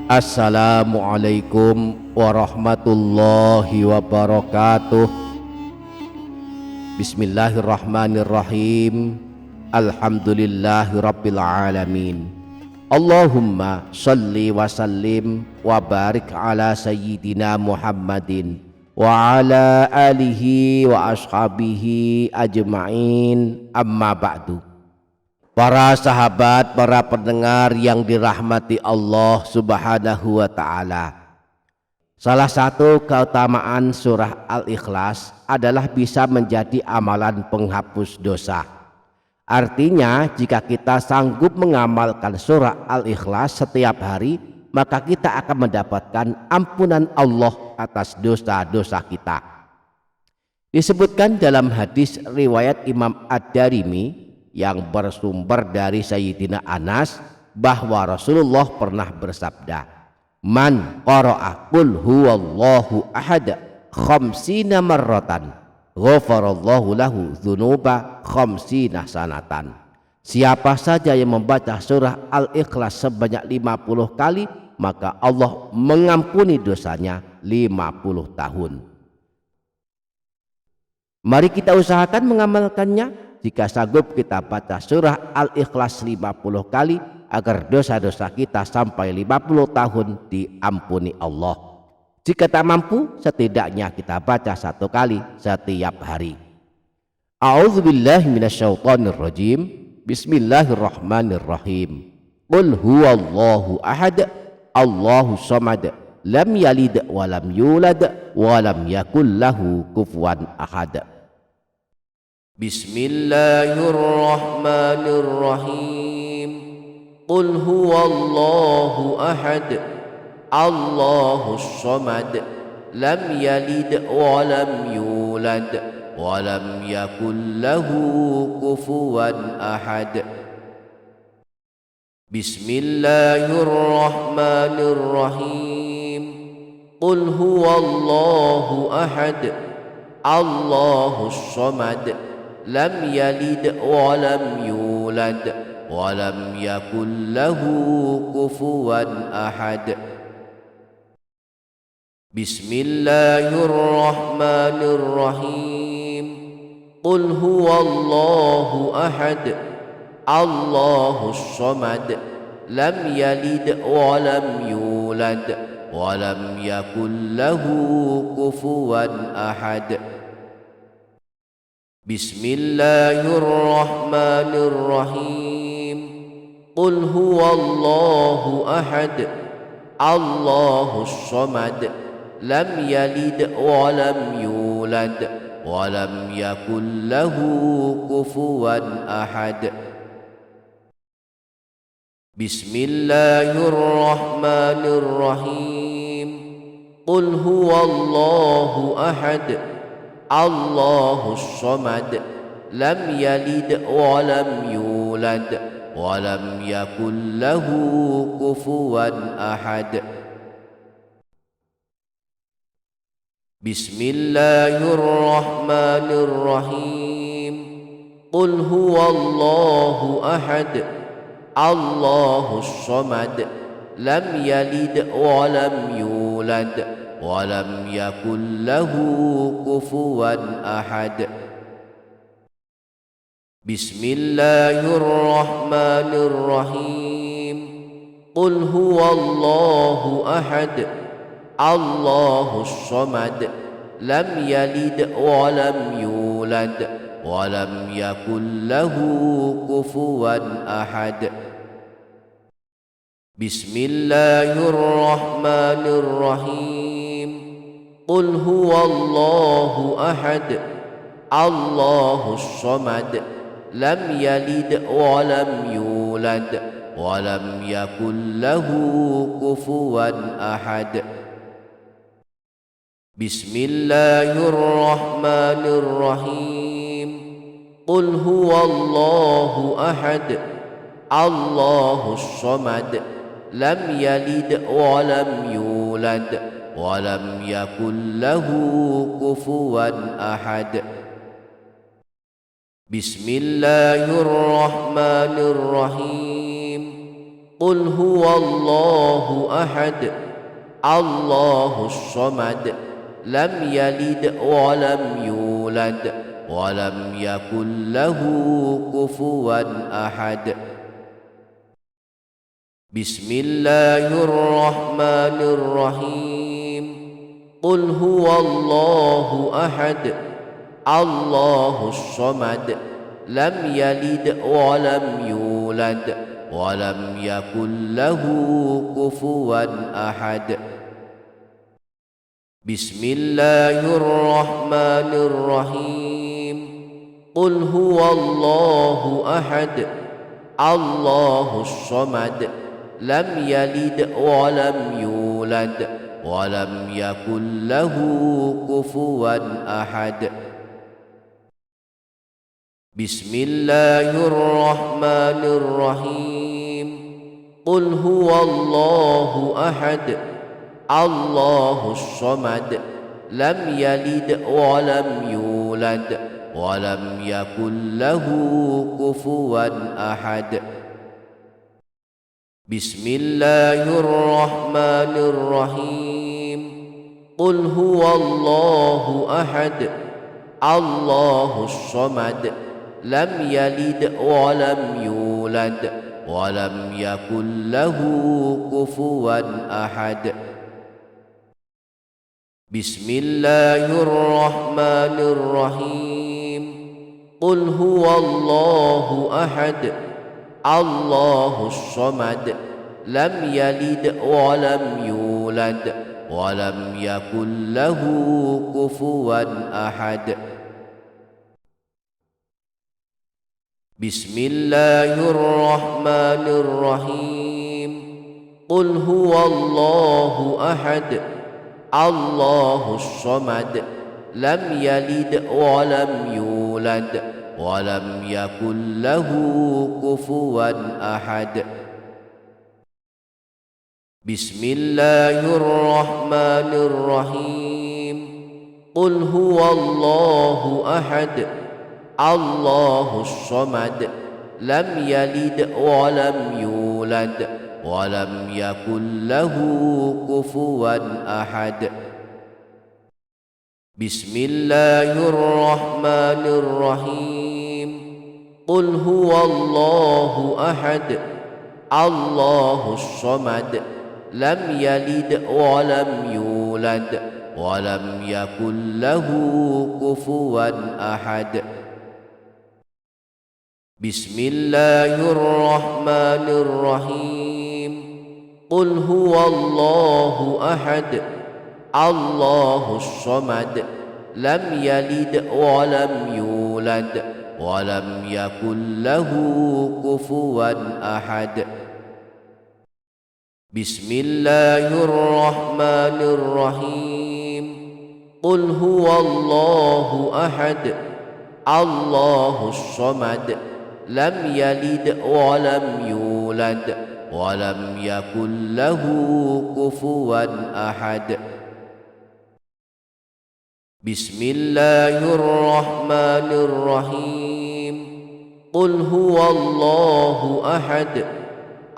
Assalamualaikum warahmatullahi wabarakatuh. Bismillahirrahmanirrahim. Alhamdulillahi rabbil alamin. Allahumma salli wa sallim wa barik ala sayyidina Muhammadin wa ala alihi wa ashabihi ajma'in, amma ba'du. Para sahabat, para pendengar yang dirahmati Allah Subhanahu wa ta'ala, salah satu keutamaan surah Al-Ikhlas adalah bisa menjadi amalan penghapus dosa. Artinya, jika kita sanggup mengamalkan surah Al-Ikhlas setiap hari, maka kita akan mendapatkan ampunan Allah atas dosa-dosa kita. Disebutkan dalam hadis riwayat Imam Ad-Darimi yang bersumber dari Sayyidina Anas bahwa Rasulullah pernah bersabda, "Man qara'a qul huwallahu ahad khamsina marratan ghafarallahu lahu dzunuba khamsina sanatan." Siapa saja yang membaca surah Al-Ikhlas sebanyak 50 kali, maka Allah mengampuni dosanya 50 tahun. Mari kita usahakan mengamalkannya. Jika sanggup, kita baca surah Al-Ikhlas 50 kali agar dosa-dosa kita sampai 50 tahun diampuni Allah. Jika tak mampu, setidaknya kita baca 1 kali setiap hari. A'udzubillahi minasyaitonirrajim. Bismillahirrahmanirrahim. Qul huwallahu ahad, Allahu samad, lam yalid wa lam yulad wa lam yakul lahu kufuwan ahad. Bismillahirrahmanirrahim. Qul huwallahu ahad, Allahus samad, lam yalid wa lam yulad wa lam yakul lahu kufuwan ahad. Bismillahirrahmanirrahim. Qul huwallahu ahad, Allahus samad, lam yalid wa lam yulad wa lam yakul lahu kufuwan ahad. Bismillahirrahmanirrahim. Qul huwallahu ahad, Allahus samad, lam yalid wa lam yulad wa lam yakul lahu kufuwan ahad. Bismillahirrahmanirrahim. Qul huwallahu ahad, Allahus samad, lam yalid wa lam yulad wa lam yakul lahu kufuwan ahad. Bismillahirrahmanirrahim. Qul huwallahu ahad, Allahus samad, lam yalid wa lam yulad wa lam yakul lahu kufuwan ahad. Bismillahirrahmanirrahim. Qul huwallahu ahad, Allahus samad, lam yalid wa lam yulad wa lam yakul lahu kufuwan ahad. Bismillahirrahmanirrahim. Qul huwallahu ahad, Allahus samad, lam yalid wa lam yulad wa lam yakul lahu kufuwan ahad. Bismillahirrahmanirrahim. Qul huwallahu ahad, Allahus samad, lam yalid wa lam yulad wa lam yakul lahu kufuwan ahad. Bismillahirrahmanirrahim. Qul huwallahu ahad, Allahus samad, lam yalid wa lam yulad wa lam yakul lahu kufuwan ahad. Bismillahirrahmanirrahim. قل هو الله أحد الله الصمد لم يلد ولم يولد ولم يكن له كفوا أحد بسم الله الرحمن الرحيم قل هو الله أحد الله الصمد لم يلد ولم يولد ولم يكن له كفوا أحد بسم الله الرحمن الرحيم قل هو الله أحد الله الصمد لم يلد ولم يولد ولم يكن له كفوا أحد بسم الله الرحمن الرحيم قل هو الله أحد الله الصمد لم يلد ولم يولد ولم يكن له كفوا أحد بسم الله الرحمن الرحيم قل هو الله أحد الله الصمد لم يلد ولم يولد ولم يكن له كفوا أحد بسم الله الرحمن الرحيم قل هو الله أحد الله الصمد لم يلد ولم يولد ولم يكن له كفوا أحد بسم الله الرحمن الرحيم قل هو الله أحد الله الصمد لم يلد ولم يولد ولم يكن له كفوا أحد بسم الله الرحمن الرحيم قل هو الله أحد الله الصمد لم يلد ولم يولد ولم يكن له كفوا أحد بسم الله الرحمن الرحيم قل هو الله أحد الله الصمد لم يلد ولم يولد ولم يكن له كفوا أحد بسم الله الرحمن الرحيم قل هو الله أحد الله الصمد لم يلد ولم يولد ولم يكن له كفوا أحد بسم الله الرحمن الرحيم قل هو الله أحد الله الصمد لم يلد ولم يولد ولم يكن له كفوا أحد بسم الله الرحمن الرحيم قل هو الله أحد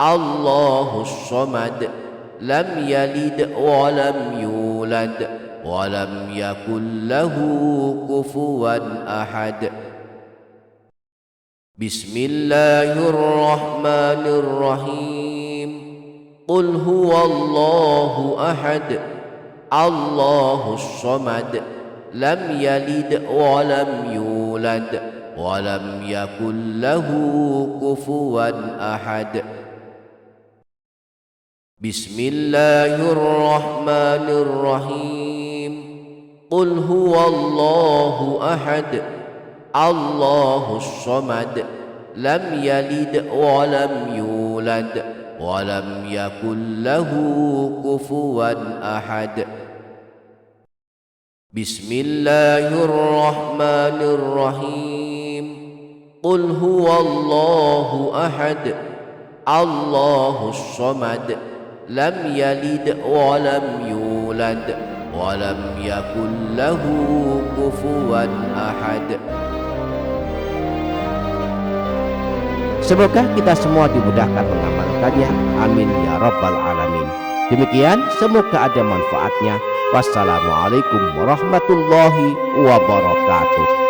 الله الصمد لم يلد ولم يولد ولم يكن له كفوا أحد بسم الله الرحمن الرحيم قل هو الله أحد الله الصمد لم يلد ولم يولد ولم يكن له كفوا أحد بسم الله الرحمن الرحيم قل هو الله أحد الله الصمد لم يلد ولم يولد ولم يكن له كفوا أحد بسم الله الرحمن الرحيم قل هو الله أحد الله الصمد لم يلد ولم يولد ولم يكن له كفوا أحد Semoga kita semua dimudahkan mengamalkannya. Amin ya rabbal alamin. Demikian, semoga ada manfaatnya. Wassalamualaikum warahmatullahi wabarakatuh.